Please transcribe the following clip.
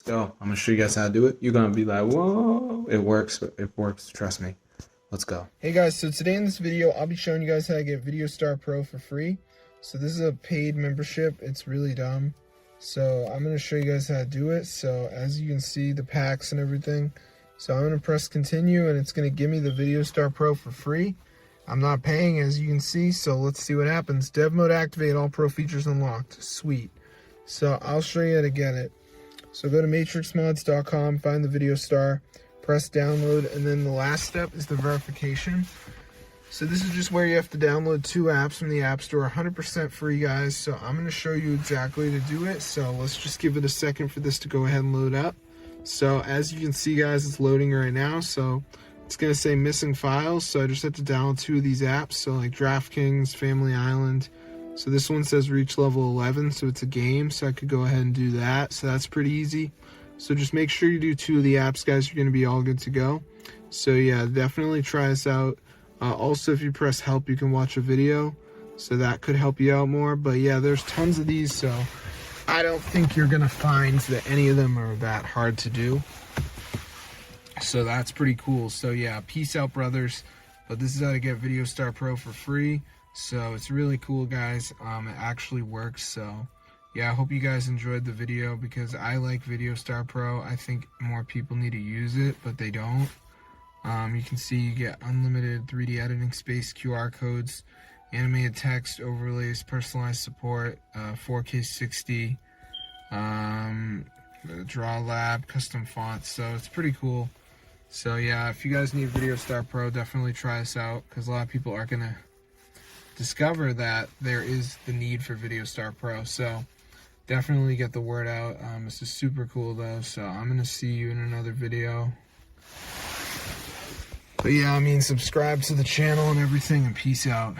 go. I'm gonna show you guys how to do it. You're gonna be like, whoa, it works. It works. Trust me. Let's go. Hey guys, so today in this video, I'll be showing you guys how to get VideoStar Pro for free. So this is a paid membership. It's really dumb. So I'm going to show you guys how to do it. So as you can see, the packs and everything. So I'm going to press continue and it's going to give me the VideoStar Pro for free. I'm not paying, as you can see, so let's see what happens. Dev mode activate, all pro features unlocked. Sweet. So I'll show you how to get it. So go to matrixmods.com, find the VideoStar, press download, and then the last step is the verification. So this is just where you have to download 2 apps from the App Store, 100% free, guys. So I'm going to show you exactly to do it. So let's just give it a second for this to go ahead and load up. So as you can see, guys, it's loading right now. So it's going to say missing files. So I just have to download 2 of these apps. So like DraftKings, Family Island. So this one says reach level 11. So it's a game. So I could go ahead and do that. So that's pretty easy. So just make sure you do 2 of the apps, guys. You're going to be all good to go. So yeah, definitely try this out. Also, if you press help, you can watch a video, so that could help you out more. But yeah, there's tons of these, so I don't think you're gonna find that any of them are that hard to do. So that's pretty cool. So yeah, peace out, brothers. But this is how to get VideoStar Pro for free. So it's really cool, guys. It actually works. So yeah, I hope you guys enjoyed the video, because I like VideoStar Pro. I think more people need to use it, but they don't. You can see you get unlimited 3D editing space, QR codes, animated text, overlays, personalized support, 4K 60, Draw Lab, custom fonts. So it's pretty cool. So yeah, if you guys need VideoStar Pro, definitely try this out, because a lot of people are going to discover that there is the need for VideoStar Pro. So definitely get the word out. This is super cool though. So I'm going to see you in another video. But yeah, I mean, subscribe to the channel and everything, and peace out.